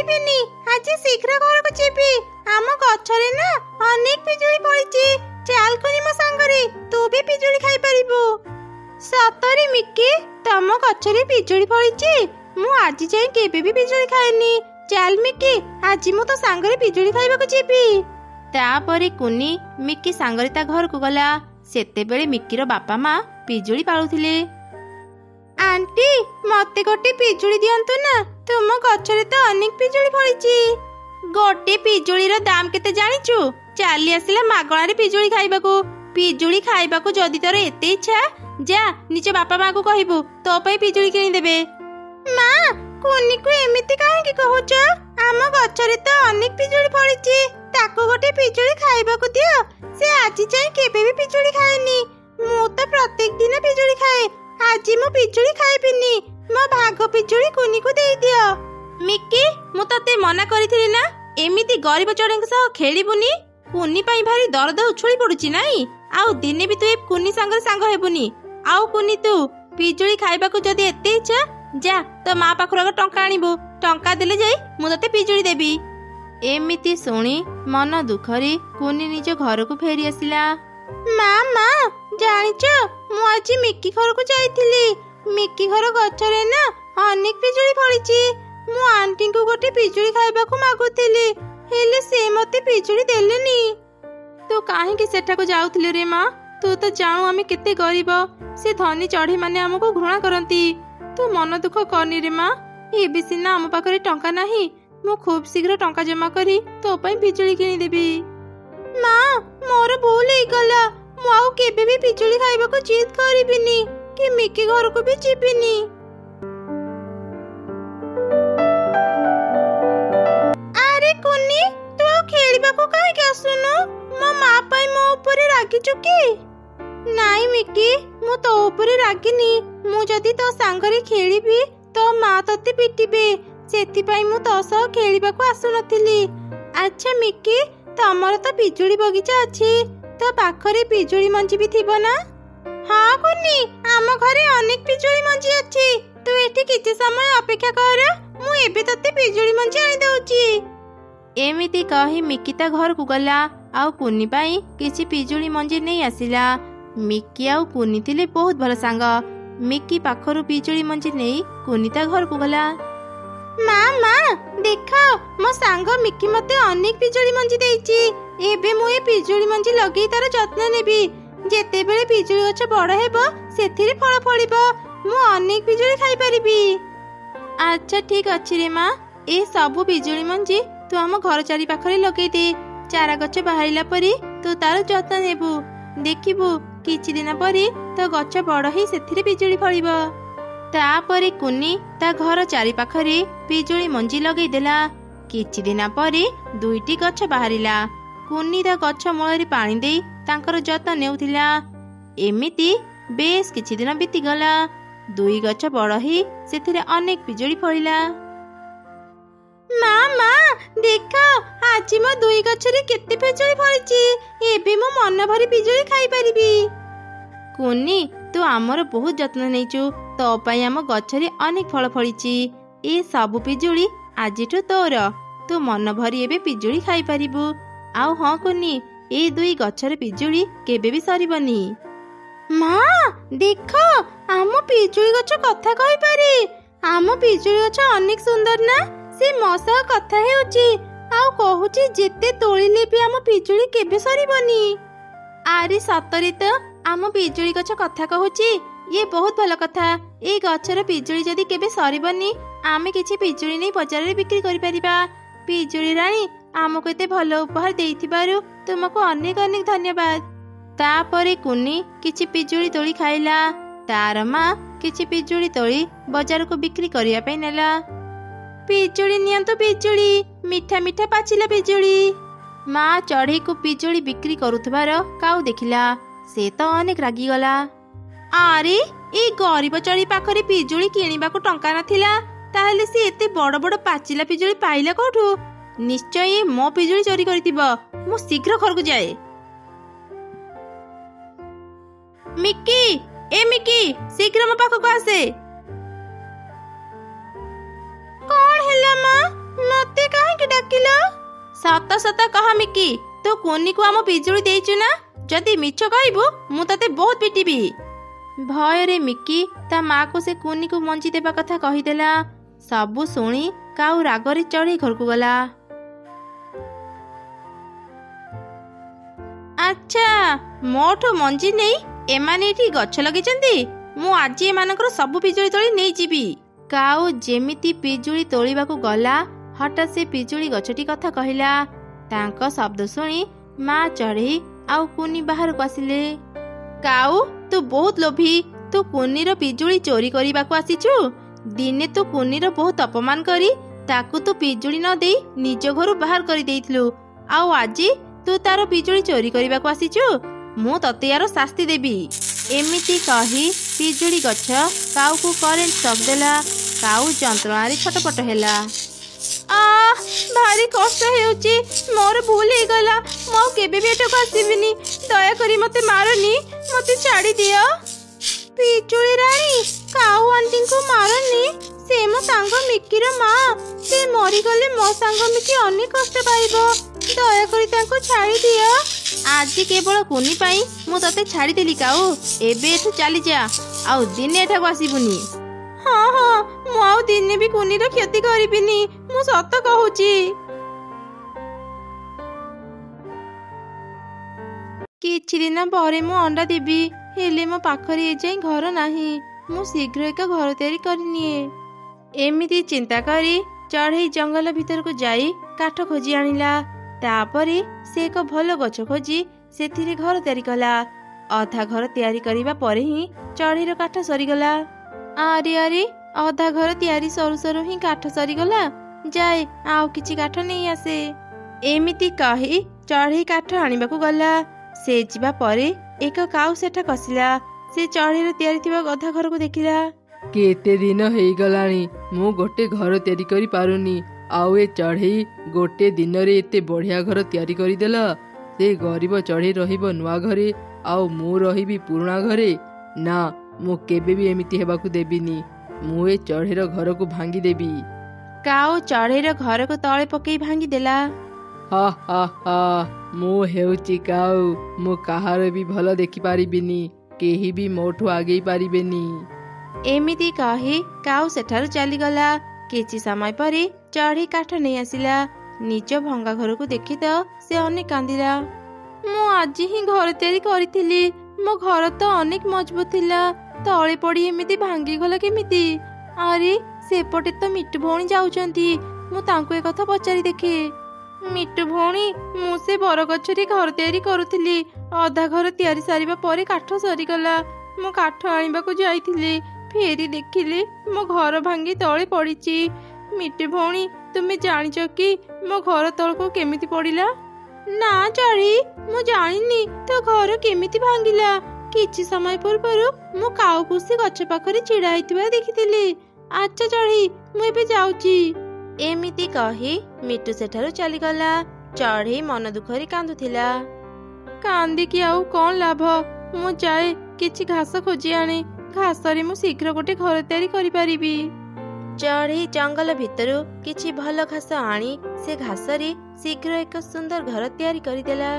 ଖାଇବିନି, ଆଜି ଶୀଘ୍ର ଘରକୁ ଯିବି। ଆମ ଗଛରେ ନା ଅନେକ ପିଜୁଳି ଫଳିଛି। ଚାଲ କୁନି ମୋ ସାଙ୍ଗରେ, ତୁ ବି ପିଜୁଳି ଖାଇପାରିବୁ। ସତରେ ମିକି, ତମ ଗଛରେ ପିଜୁଳି ଫଳିଛି? ମୁଁ ଆଜି ଯାଇ କେବେ ବି ପିଜୁଳି ଖାଇନି। ଚାଲ ମିକି, ଆଜି ମୁଁ ତୋ ସାଙ୍ଗରେ ପିଜୁଳି ଖାଇବାକୁ ଯିବି। ତାପରେ କୁନି ମିକି ସାଙ୍ଗରେ ତା ଘରକୁ ଗଲା। ସେତେବେଳେ ମିକିର ବାପା ମା ପିଜୁଳି ପାଳୁଥିଲେ। ଆଣ୍ଟି, ମତେ ଗୋଟେ ପିଜୁଳି ଦିଅନ୍ତୁ ନା, ତୁମ ଗଛରେ ତ ଅନେକ ପିଜୁଳି ଫଳିଛି। ଗୋଟେ ପିଜୁଳିର ଦାମ କେତେ ଜାଣିଛୁ? ଚାଲି ଆସିଲା ମାଗଣାରେ ପିଜୁଳି ଖାଇବାକୁ। ପିଜୁଳି ଖାଇବାକୁ ଯଦି ତୋର ଏତେ ଇଚ୍ଛା, ଯା ନିଜ ବାପା ମାକୁ କହିବୁ ତୋ ପାଇଁ ପିଜୁଳି କିଣିଦେବେ। ମା, କୁନିକୁ ଏମିତି କାହିଁକି କହୁଛ? ଆମ ଗଛରେ ତ ଅନେକ ପିଜୁଳି ଫଳିଛି, ତାକୁ ଗୋଟେ ପିଜୁଳି ଖାଇବାକୁ ଦିଅ। ସେ ଆଜି ଯାଇ କେବେ ବି ପିଜୁଳି ଖାଏନି। ମୁଁ ତ ପ୍ରତ୍ୟେକ ଦିନ ପିଜୁଳି ଖାଏ। ଆଜି ମୁଁ ପିଜୁଳି ଖାଇବିନି। ମୋ ଭାଗ ପିଜୁଳି କୁନିକୁ ଦେଇଦିଅ। ମିକି, ମୁଁ ତତେ ମନା କରିଥିଲି ନା, ଏମିତି ଗରିବ ଚଢ଼େଇଙ୍କ ସହ ଖେଳିବୁନି। କୁନି ପାଇଁ ଭାରି ଦରଦ ଉଛୁଳି ପଡୁଛି ନାଇଁ? ଆଉ ଦିନେ ବି ତୁ ଏ କୁନି ସାଙ୍ଗରେ ସାଙ୍ଗ ହେବୁନି। ଆଉ କୁନି, ତୁ ପିଜୁଳି ଖାଇବାକୁ ଯଦି ଏତେ ଇଚ୍ଛା, ଯା ତୋ ମା ପାଖରୁ ଆଗ ଟଙ୍କା ଆଣିବୁ। ଟଙ୍କା ଦେଲେ ଯାଇ ମୁଁ ତତେ ପିଜୁଳି ଦେବି। ଏମିତି ଶୁଣି ମନ ଦୁଃଖରେ କୁନି ନିଜ ଘରକୁ ଫେରି ଆସିଲା। ମା, ଜାଣିଛ ମୁଁ ଆଜି ମିକି ଘରକୁ ଯାଇଥିଲି। ମିକି ଘର ଗଛରେ ନା ଅନେକ ପିଜୁଳି ଫଳିଛି। ମୁଁ ଆଣ୍ଟିଙ୍କୁ ଗୋଟେ ପିଜୁଳି ଖାଇବାକୁ ମାଗୁଥିଲି, ହେଲେ ସେ ମତେ ପିଜୁଳି ଦେଲେନି। ତୁ କାହିଁକି ସେଠାକୁ ଯାଉଥିଲୁ ରେ ମା? ତୁ ତ ଜାଣୁ ଆମେ କେତେ ଗରିବ। ସେ ଧନୀ ଚଢ଼େଇ ମାନେ ଆମକୁ ଘୃଣା କରନ୍ତି। ତୁ ମନ ଦୁଃଖ କରନି ରେ ମା। ଏବେ ସିନା ଆମ ପାଖରେ ଟଙ୍କା ନାହିଁ, ମୁଁ ଖୁବ୍ ଶୀଘ୍ର ଟଙ୍କା ଜମା କରି ତୋ ପାଇଁ ପିଜୁଳି କିଣିଦେବି। ମା, ମୋର ଭୁଲ ହେଇଗଲା। ମୁଁ ଆଉ କେବେ ବି ପିଜୁଳି ଖାଇବାକୁ ଜିଦ୍ କରିବିନି, କି ମିକି ଘରକୁ ବି ଯିବିନି। ଆରେ କୁନି, ତୁ ଆଉ ଖେଳିବାକୁ କାହିଁକି ଆସୁନୁ? ମୋ ମା ପାଇଁ ମୋ ଉପରେ ରାଗିଛୁ କି? ନାଇଁ ମିକି, ମୁଁ ତୋ ଉପରେ ରାଗିନି। ମୁଁ ଯଦି ତୋ ସାଙ୍ଗରେ ଖେଳିବି, ତୋ ମା ତତେ ପିଟିବେ। ସେଥିପାଇଁ ମୁଁ ତୋ ସହ ଖେଳିବାକୁ ଆସୁନଥିଲି। ଆଚ୍ଛା ମିକି, ତମର ତ ପିଜୁଳି ବଗିଚା ଅଛି, ତୋ ପାଖରେ ପିଜୁଳି ମଞ୍ଜି ବି ଥିବ ନା? ହଁ କୁନି, ଆମ ଘରେ ଅନେକ ପିଜୁଳି ମଞ୍ଜି ଅଛି। ତୁ ଏଠି କିଛି ସମୟ ଅପେକ୍ଷା କର, ମୁଁ ଏବେ ତତେ ପିଜୁଳି ମଞ୍ଜି ଆଣିଦଉଛି। ଏମିତି କହି ମିକି ତା ଘରକୁ ଗଲା, ଆଉ କୁନି ପାଇଁ କିଛି ପିଜୁଳି ମଞ୍ଜି ନେଇ ଆସିଲା। ମିକି ଆଉ କୁନି ଥିଲେ ବହୁତ ଭଲ ସାଙ୍ଗ। ମିକି ପାଖରୁ ପିଜୁଳି ମଞ୍ଜି ନେଇ କୁନି ତା ଘରକୁ ଗଲା। ମା, ଦେଖ, ମୋ ସାଙ୍ଗ ମିକି ମତେ ଅନେକ ପିଜୁଳି ମଞ୍ଜି ଦେଇଛି। ଏବେ ମୁଁ ଏ ପିଜୁଳି ମଞ୍ଜି ଲଗେଇ ତାର ଯତ୍ନ ନେବି। ଯେତେବେଳେ ପିଜୁଳି ଗଛ ବଡ଼ ହେବ, ସେଥିରେ ଫଳ ଫଳିବ। ମୁଁ ଅନେକ ପିଜୁଳି ଖାଇପାରିବି। ଆଚ୍ଛା ଠିକ ଅଛି ରେ ମା, ଏ ସବୁ ପିଜୁଳି ମଞ୍ଜି ତୁ ଆମ ଘର ଚାରି ପାଖରେ ଲଗେଇ ଦେ। ଚାରା ଗଛ ବାହାରିଲା ପରେ ତୁ ତାର ଯତ୍ନ ନେବୁ। ଦେଖିବୁ କିଛି ଦିନ ପରେ ତୋ ଗଛ ବଡ଼ ହେଇ ସେଥିରେ ପିଜୁଳି ଫଳିବ। ତାପରେ କୁନି ତା ଘର ଚାରି ପାଖରେ ପିଜୁଳି ମଞ୍ଜି ଲଗେଇଦେଲା। କିଛି ଦିନ ପରେ 2ଟି ଗଛ ବାହାରିଲା। କୁନି ତା ଗଛ ମୂଳରେ ପାଣି ଦେଇ ତାଙ୍କର ଯତ୍ନ ନେଉଥିଲା। ଏମିତି ବେଶ କିଛି ଦିନ ବିତିଗଲା। 2 ଗଛ ବଡ଼ ହେଇ ସେଥିରେ ଅନେକ ପିଜୁଳି ଫଳିଲା। ମା, ଦେଖ, ଆଜି ମୋ 2 ଗଛରେ କେତେ ପିଜୁଳି ଫଳିଛି। ଏବେ ମୁଁ ମନ ଭରି ପିଜୁଳି ଖାଇପାରିବି। କୁନି, ତୁ ଆମର ବହୁତ ଯତ୍ନ ନେଇଛୁ। ତୋ ପାଇଁ ଆମ ଗଛରେ ଅନେକ ଫଳ ଫଳିଛି। ଏ ସବୁ ପିଜୁଳି ଆଜିଠୁ ତୋର। ତୁ ମନ ଭରି ଏବେ ପିଜୁଳି ଖାଇପାରିବୁ। ଆଉ ହଁ କୁନି, ଏ 2 ଗଛର ପିଜୁଳି କେବେ ବି ସରିବନି। ମା, ଦେଖ, ଆମ ପିଜୁଳି ଗଛ କଥା କହିପାରେ। ଆମ ପିଜୁଳି ଗଛ ଅନେକ ସୁନ୍ଦର ନା? ସେ ମୋ ସହ କଥା ହେଉଛି, ଆଉ କହୁଛି ଯେତେ ତୋଳିଲେ ବି ଆମ ପିଜୁଳି କେବେ ସରିବନି। ଆରେ ସତରେ ତ ଆମ ପିଜୁଳି ଗଛ କଥା କହୁଛି। ଇଏ ବହୁତ ଭଲ କଥା। ଏଇ ଗଛର ପିଜୁଳି ଯଦି କେବେ ସରିବନି, ଆମେ କିଛି ପିଜୁଳି ନେଇ ବଜାରରେ ବିକ୍ରି କରିପାରିବା। ପିଜୁଳି ରାଣୀ, ଆମକୁ ଏତେ ଭଲ ଉପହାର ଦେଇଥିବାରୁ ତୁମକୁ ଅନେକ ଅନେକ ଧନ୍ୟବାଦ। ତାପରେ କୁନି କିଛି ପିଜୁଳି ତୋଳି ଖାଇଲା। ତାର ମା କିଛି ପିଜୁଳି ତୋଳି ବଜାରକୁ ବିକ୍ରି କରିବା ପାଇଁ ନେଲା। ପିଜୁଳି ନିଅନ୍ତୁ ପିଜୁଳି, ମିଠା ମିଠା ପାଚିଲା ପିଜୁଳି। ମା ଚଢ଼େଇକୁ ପିଜୁଳି ବିକ୍ରି କରୁଥିବାର କାଉ ଦେଖିଲା। ସେ ତ ଅନେକ ରାଗିଗଲା। ଆରେ, ଏଇ ଗରିବ ଚଢ଼େଇ ପାଖରେ ପିଜୁଳି କିଣିବାକୁ ଟଙ୍କା ନଥିଲା, ତାହେଲେ ସେ ଏତେ ବଡ଼ ବଡ଼ ପାଚିଲା ପିଜୁଳି ପାଇଲା କୋଉଠୁ? ନିଶ୍ଚୟ ମୋ ପିଜୁଳି ଚୋରି କରିଥିବ। ମୁଁ ଶୀଘ୍ର ଘରକୁ ଯାଏ। ମିକି, ଏ ମିକି, ଶୀଘ୍ର ମୋ ପାଖକୁ ଆସେ। କଣ ହେଲା ମା? ମୋ मते काहे डाकिल? सत सत कह मिकी, तू कुनी को आम पिजुली देइचु ना? जदि मिछ कहबू मु तते बहुत पिटिबी। भयरे मिकी ता माँ को से कुनी को मंजी देबा कथा कहिदेला। सबु शुणी काऊ रागरे चढ़ी घर को गला। अच्छा, मोठो मंजी नहीं एमाने एठी गछ लगिचंती। मु आज एमानकर सबु पिजुली तोली नहीं जीबी। काऊ जेमिति पिजुली तोलिबाकू गला हठात से पिजुली गछटी कथा कहिला। तांको शब्द शुणी माँ चढ़ी आउ कुनी बाहर को आसिले। काऊ तू बहुत लोभी, तू कुनीर पिजुली चोरी करबाकू आसीचु। दिने तू कुनीर बहुत अपमान करी ताकू तू पिजुली न देई निज घर बाहर कर देइथलु। आउ आजी तू तार पिजुली चोरी करबाकू आसीचु। मु तते यार शास्ति देबी। एमिति कही पिजुली गछ काऊ को करेंट शॉक देला। काऊ जंत्रणारे छटपट हेला। भारी कष्ट हेउची, मोर भूल हे गला। मो केबे भी एठको आसीबिनी। दया करी मते मारनी, मते छाड़ी दियो। पिजुली रानी, काऊ आंटी को मारनी। से मो सांग मिकीर माँ। से मरी गले मो सांग मिकी अनेक कष्ट पाइबो। दया करी तांको छाड़ी दियो। आज केवल कुनी पाई मु तते छाड़ी देली काऊ। एबे एठु चली जा, आउ दिने एठको आसीबुनी। हाँ हाँ, मु आउ दिने भी कुनीर क्षति करिबिनी। मु सत कहूची। किछि दिन परे मु अंडा देबी। हेले मो पाखरे एजाई घर नाही। मु शीघ्र एक घर तैयारी करनिए। एमिति चिंता करी चढ़ई जंगल भीतर को जाई काठ खोजी आनिला। तापरे से एक भल गछ खोजी सेथिरे घर तैयारी कला। अधा घर तैयारी करिबा परे ही चढ़ईर काठ सरीगला। अरे अरे, अधा घर तैयारी सरू सरू ही काठ सरीगला। जाए आउ किछि काठ नहीं आसे। एमिति कही चढ़ई काठ आनिबाकू गला। से जिबा परे एक काऊ सेठा कसिला। से चढ़ईर तैयारी थिबा अधा घर को देखिला। केते दिन हेई गलानी मु गोटे घर तैयारी करी पारुनी। आउ ए चढ़ई गोटे दिन रे एते बढ़िया घर तैयारी करी देला। से गरीब चढ़ई रहिबो नुआ घरे, आउ मु रहिबी पुराना घरे। ना, मु केबे भी एमिति हेबाकू देबिनी। मु ए चढ़ईर घर को भांगी देबी। काऊ चढ़ईर घर को तळे पकेई भांगी देला। हा हा हा, मु हेउची काऊ। मु काहार भी भल देखि पारिबिनी। केही भी मोठो आगे पारिबेनी। एमिति कही काऊ सेठारु चलीगला। किछि समय परे चढ़ई काठ नहीं आसिला। निज भंगा घर को देखी तो से अनेक कांदिला। मु आज ही घर तैयारी करिथिली। मो घर तो अनेक मजबूत थिला, तळे पड़ी एमिति भांगी गला केमिति? अरे सेपटे तो मिट्टू भौणी जाउचंती। मु तांको ए कथा पचारि देखे। मिट्टू भौणी, मु से बरगछरे घर तैयारी करुथिली। अधा घर तैयारी सारिबा परे काठ सरीगला। मु काठ आनिबाकू जाइथिली। फेरी देखिली मो घर भांगी तळे पड़ीची। मिट्टू भौणी, तुमे जानिच कि मो घर तळको केमिति पड़िला? ना चढ़ी, मु जानिनी तो घर केमिति भांगिला। किछि समय पूर्वरु मु काऊ पुसी गछ पाखरे छिड़ा हेतिबा देखिथिली। अच्छा चढ़ी, मु एबे जाउची। एमिति कही मिट्टू सेठारु चलीगला। चढ़ई मन दुखरी कांदुथिला। कांदी कि आउ कौन लाभ? मु जाए किछि घास खोजी आने। घासरे मु शीघ्र गोटे घर तैयारी करि पारिबी। चढ़ई जंगल भितरु किछि भल घास आनी से घासरे शीघ्र एक सुंदर घर तैयारी करिदेला।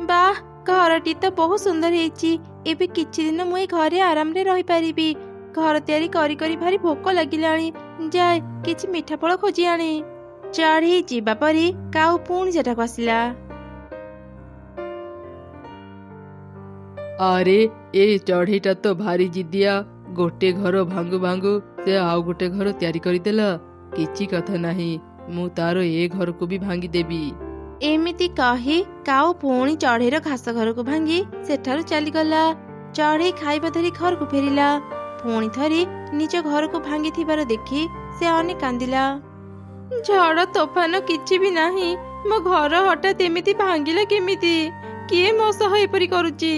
बाह, घरटी तो बहुत सुंदर हेची। एबे किछि दिन मु ए घरे आराम रे रहि पारिबी। घर तैयारी करी करी भारी भोक लागिलाणी। जाए किछि मिठा फल खोजी आने। चढ़ई जीवा परी काऊ पुणी सेठाकू आसिला। अरे ए चढ़ईटा तो भारी जिदिया। गोटे घर भांगु भांगु से आउ गोटे घर तैयारी करिदेला। किछि कथा नाही, मु तारो ए घर को भी भांगी देबी। एमिति कही काऊ पुणी चढ़ईर घास घर को भांगी सेठारु चलीगला। चढ़ई खाइबा धरी घर को फेरिला। पुणी थरी निज घर को भांगी थिबार देखी से अनेक कांदिला। झड़ तोफान किछि भी नाही। मो घर हठात एमिति भांगिला केमिति? किए मो सह एपरि करूची?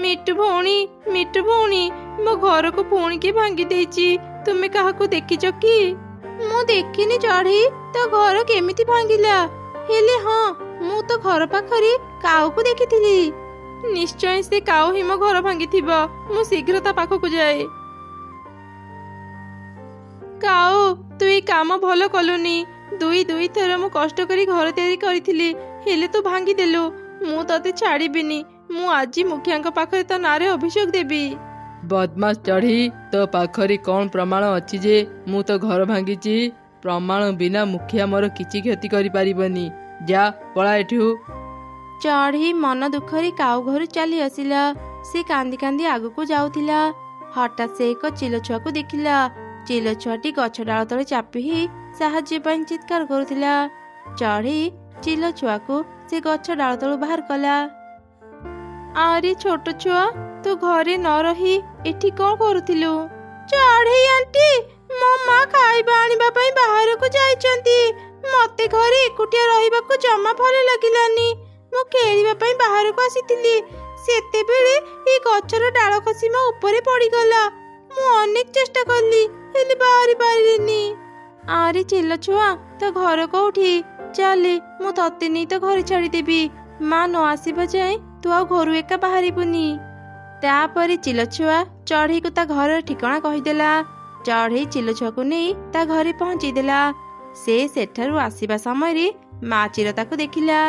मिट्टू भौणी, मो घर को पुणी के भांगी देइची। तुमे काहाको देखिच कि? मु देखिनी चढ़ई, तो घर केमिति भांगिला? हेले हाँ, मु तो घर पाखरे काऊ को देखिथिली। निश्चय से काऊ ही मो घर भांगी थिबो। मु शीघ्र ता पाखको जाए। କାଉ ତୁ ଏଇ କାମ ଭଲ କଲୁନି। ଦୁଇ ଥର ମୁଁ କଷ୍ଟ କରି ଘର ତିଆରି କରିଥିଲି, ହେଲେ ତୁ ଭାଙ୍ଗିଦେଲୁ। ମୁଁ ତତେ ଛାଡ଼ିବିନି। ମୁଁ ଆଜି ମୁଖିଆଙ୍କ ପାଖରେ ତୋ ନାଁରେ ଅଭିଯୋଗ ଦେବି। ବଦମାସ ଚଢ଼େଇ, ତୋ ପାଖରେ କ'ଣ ପ୍ରମାଣ ଅଛି ଯେ ମୁଁ ତ ଘର ଭାଙ୍ଗିଛି? ପ୍ରମାଣ ବିନା ମୁଖିଆ ମୋର କିଛି କ୍ଷତି କରିପାରିବନି। ଯା, ପଳା ଏଠୁ। ଚଢ଼େଇ ମନ ଦୁଃଖରେ କାଉ ଘରୁ ଚାଲି ଆସିଲା। ସେ କାନ୍ଦି କାନ୍ଦି ଆଗକୁ ଯାଉଥିଲା। ହଠାତ୍ ସେ ଏକ ଚିଲ ଛୁଆକୁ ଦେଖିଲା। ଚିଲ ଛୁଆଟି ଗଛ ଡାଳ ତଳେ ଚାପି ହୋଇ ସାହାଯ୍ୟ ପାଇଁ ଚିତ୍କାର କରୁଥିଲା। ଚଢ଼େଇ ଚିଲ ଛୁଆକୁ ସେ ଗଛ ଡାଳ ତଳୁ ବାହାର କଲା। ଆରେ ଛୋଟ ଛୁଆ, ତୁ ଘରେ ନ ରହି ଏଠି କ'ଣ କରୁଥିଲୁ? ଚଢ଼େଇ ଆଣ୍ଟି, ମୋ ମା ଖାଇବା ଆଣିବା ପାଇଁ ବାହାରକୁ ଯାଇଛନ୍ତି। ମତେ ଘରେ ଏକୁଟିଆ ରହିବାକୁ ଜମା ଭଲ ଲାଗିଲାନି। ମୁଁ ଖେଳିବା ପାଇଁ ବାହାରକୁ ଆସିଥିଲି, ସେତେବେଳେ ଏ ଗଛର ଡାଳ ଖସି ମୋ ଉପରେ ପଡ଼ିଗଲା। ମୁଁ ଅନେକ ଚେଷ୍ଟା କଲି, ହେଲେ ବାହାରି ପାରିଲିନି। ଆରେ ଚିଲ ଛୁଆ, ତୋ ଘର କୋଉଠି? ଚାଲେ, ମୁଁ ତତେ ନେଇ ତୋ ଘରେ ଛାଡ଼ିଦେବି। ମା ନ ଆସିବା ଯାଏଁ ତୁ ଆଉ ଘରୁ ଏକା ବାହାରିବୁନି। ତାପରେ ଚିଲ ଛୁଆ ଚଢ଼େଇକୁ ତା ଘରର ଠିକଣା କହିଦେଲା। ଚଢ଼େଇ ଚିଲ ଛୁଆକୁ ନେଇ ତା ଘରେ ପହଞ୍ଚେଇଦେଲା। ସେ ସେଠାରୁ ଆସିବା ସମୟରେ ମା ଚିଲ ତାକୁ ଦେଖିଲା।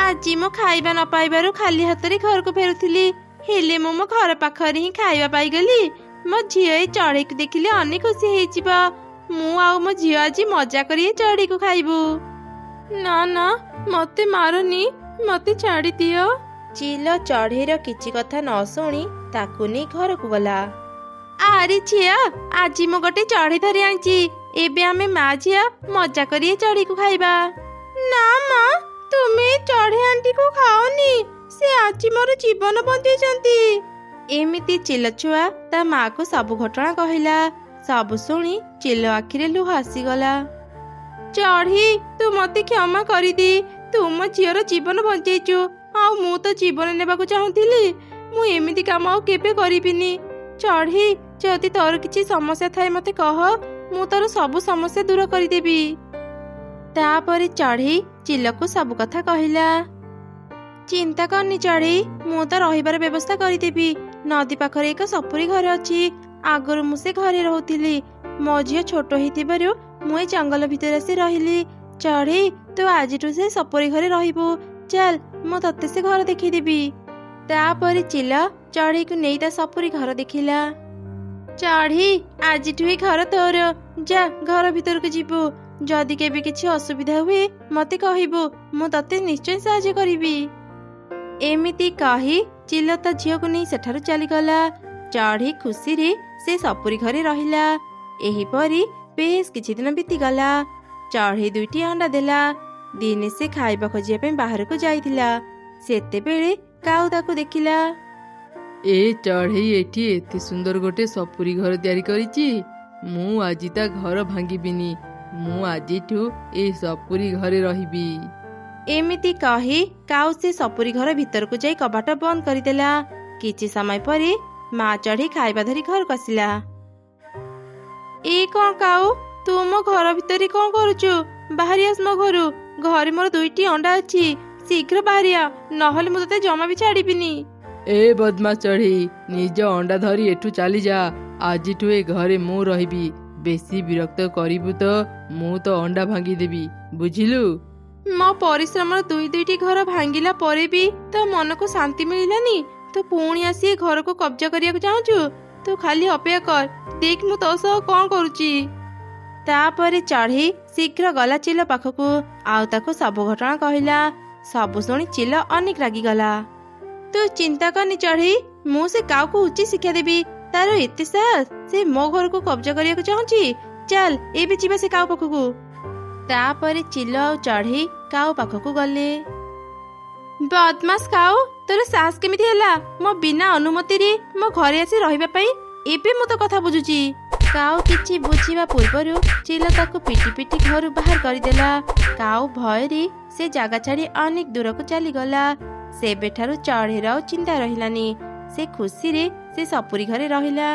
ଆଜି ମୁଁ ଖାଇବା ନ ପାଇବାରୁ ଖାଲି ହାତରେ ଘରକୁ ଫେରୁଥିଲି, ହେଲେ ମୁଁ ମୋ ଘର ପାଖରେ ହିଁ ଖାଇବା ପାଇଗଲି। ମୋ ଝିଅ ଏଇ ଚଢ଼େଇକୁ ଦେଖିଲେ ଅନେକ ଖୁସି ହେଇଯିବ। ମୁଁ ଆଉ ମୋ ଝିଅ ଆଜି ମଜା କରି ଏ ଚଢ଼େଇକୁ ଖାଇବୁ। ନା ନା, ମତେ ମାରନି, ମତେ ଛାଡ଼ିଦିଅ। ଚିଲ ଚଢ଼େଇର କିଛି କଥା ନ ଶୁଣି ତାକୁ ନେଇ ଘରକୁ ଗଲା। ଆରେ ଝିଅ, ଆଜି ମୁଁ ଗୋଟେ ଚଢ଼େଇ ଧରି ଆଣିଛି। ଏବେ ଆମେ ମା ଝିଅ ମଜା କରି ଏ ଚଢ଼େଇକୁ ଖାଇବା। ନା ମା, ତୁମେ ଏ ଚଢ଼େଇ ଆଣ୍ଟିକୁ ଖାଅନି। ସେ ଆଜି ମୋର ଜୀବନ ବଞ୍ଚେଇଛନ୍ତି। ଏମିତି ଚିଲ ଛୁଆ ତା ମାକୁ ସବୁ ଘଟଣା କହିଲା। ସବୁ ଶୁଣି ଚିଲ ଆଖିରେ ଲୁହ ଆସିଗଲା। ଚଢ଼େଇ, ତୁ ମତେ କ୍ଷମା କରିଦେ। ତୁ ମୋ ଝିଅର ଜୀବନ ବଞ୍ଚେଇଛୁ, ଆଉ ମୁଁ ତ ଜୀବନ ନେବାକୁ ଚାହୁଁଥିଲି। ମୁଁ ଏମିତି କାମ ଆଉ କେବେ କରିବିନି। ଚଢ଼େଇ, ଯଦି ତୋର କିଛି ସମସ୍ୟା ଥାଏ ମତେ କହ, ମୁଁ ତୋର ସବୁ ସମସ୍ୟା ଦୂର କରିଦେବି। ତାପରେ ଚଢ଼େଇ ଚିଲକୁ ସବୁ କଥା କହିଲା। ଚିନ୍ତା କରନି ଚଢ଼େଇ, ମୁଁ ତ ରହିବାର ବ୍ୟବସ୍ଥା କରିଦେବି। ନଦୀ ପାଖରେ ଏକ ସପୁରି ଘର ଅଛି। ଆଗରୁ ମୁଁ ସେ ଘରେ ରହୁଥିଲି। ମୋ ଝିଅ ଛୋଟ ହେଇଥିବାରୁ ମୁଁ ଏ ଜଙ୍ଗଲ ଭିତରେ ଆସି ରହିଲି। ଚଢ଼େଇ, ତୁ ଆଜିଠୁ ସେ ସପୁରି ଘରେ ରହିବୁ। ଚାଲ, ମୁଁ ତତେ ସେ ଘର ଦେଖେଇଦେବି। ତାପରେ ଚିଲ ଚଢ଼େଇକୁ ନେଇ ତା ସପୁରି ଘର ଦେଖିଲା। ଚଢ଼େଇ, ଆଜିଠୁ ଏ ଘର ତୋର। ଯା, ଘର ଭିତରକୁ ଯିବୁ। ଯଦି କେବେ କିଛି ଅସୁବିଧା ହୁଏ ମତେ କହିବୁ, ମୁଁ ତତେ ନିଶ୍ଚୟ ସାହାଯ୍ୟ କରିବି। ଏମିତି କହି ଚିଲ ତା ଝିଅକୁ ନେଇ ସେଠାରୁ ଚାଲିଗଲା। ଚଢ଼େଇ ଖୁସିରେ ସେ ସପୁରି ଘରେ ରହିଲା। ଏହିପରି ବେଶ କିଛି ଦିନ ବିତିଗଲା। ଚଢ଼େଇ 2ଟି ଅଣ୍ଡା ଦେଲା। ଦିନେ ସେ ଖାଇବା ଖୋଜିବା ପାଇଁ ବାହାରକୁ ଯାଇଥିଲା। ସେତେବେଳେ କାଉ ତାକୁ ଦେଖିଲା। ଏ ଚଢ଼େଇ ଏଠି ଏତେ ସୁନ୍ଦର ଗୋଟେ ସପୁରି ଘର ତିଆରି କରିଛି। ମୁଁ ଆଜି ତା ଘର ଭାଙ୍ଗିବିନି। ମୁଁ ଆଜିଠୁ ଏ ସପୁରି ଘରେ ରହିବି। ଏମିତି କହି କାଉ ସେ ସପୁରି ଘର ଭିତରକୁ ଯାଇ କବାଟ ବନ୍ଦ କରିଦେଲା। କିଛି ସମୟ ପରେ ମା ଚଢ଼େଇ ଖାଇବା ଧରି ଘରକୁ ଆସିଲା। ଏ କ'ଣ କାଉ, ତୁ ମୋ ଘର ଭିତରେ କ'ଣ କରୁଛୁ? ବାହାରି ଆସ ମୋ ଘରୁ। ଘରେ ମୋର 2ଟି ଅଣ୍ଡା ଅଛି। ଶୀଘ୍ର ବାହାରିଆ, ନହେଲେ ମୁଁ ତତେ ଜମା ବି ଛାଡ଼ିବିନି। ଏ ବଦମାସ ଚଢ଼େଇ, ନିଜ ଅଣ୍ଡା ଧରି ଏଠୁ ଚାଲିଯା। ଆଜିଠୁ ଏ ଘରେ ମୁଁ ରହିବି। ବେଶୀ ବିରକ୍ତ କରିବୁ ତ ମୁଁ ତ ଅଣ୍ଡା ଭାଙ୍ଗିଦେବି, ବୁଝିଲୁ? ମୋ ପରିଶ୍ରମର 2ଟି ଘର ଭାଙ୍ଗିଲା ପରେ ବି ତୋ ମନକୁ ଶାନ୍ତି ମିଳିଲାନି? ତୁ ପୁଣି ଆସି ଏ ଘରକୁ କବ୍ଜା କରିବାକୁ ଚାହୁଁଛୁ? ତୁ ଖାଲି ଅପେକ୍ଷା କର, ଦେଖ ମୁଁ ତୋ ସହ କ'ଣ କରୁଛି। ତାପରେ ଚଢ଼େଇ ଶୀଘ୍ର ଗଲା ଚିଲ ପାଖକୁ, ଆଉ ତାକୁ ସବୁ ଘଟଣା କହିଲା। ସବୁ ଶୁଣି ଚିଲ ଅନେକ ରାଗିଗଲା। ତୁ ଚିନ୍ତା କରନି ଚଢ଼େଇ, ମୁଁ ସେ କାଉକୁ ଉଚିତ ଶିକ୍ଷା ଦେବି। ତାର ଏତେ ସାହସ, ସେ ମୋ ଘରକୁ କବ୍ଜା କରିବାକୁ ଚାହୁଁଛି। ଚାଲ, ଏବେ ଯିବା ସେ କାଉ ପାଖକୁ। ତାପରେ ଚିଲ ଆଉ ଚଢ଼େଇ କାଉ ପାଖକୁ ଗଲେ। ବଦମାସ କାଉ, ତୋର ସାହସ କେମିତି ହେଲା ମୋ ବିନା ଅନୁମତିରେ ମୋ ଘରେ ଆସି ରହିବା ପାଇଁ? ଏବେ ମୁଁ ତ କଥା ବୁଝୁଛି। କାଉ କିଛି ବୁଝିବା ପୂର୍ବରୁ ଚିଲ ତାକୁ ପିଟି ପିଟି ଘରୁ ବାହାର କରିଦେଲା। କାଉ ଭୟରେ ସେ ଜାଗା ଛାଡ଼ି ଅନେକ ଦୂରକୁ ଚାଲିଗଲା। ସେବେଠାରୁ ଚଢ଼େଇର ଆଉ ଚିନ୍ତା ରହିଲାନି। ସେ ଖୁସିରେ ସେ ସପୁରି ଘରେ ରହିଲା।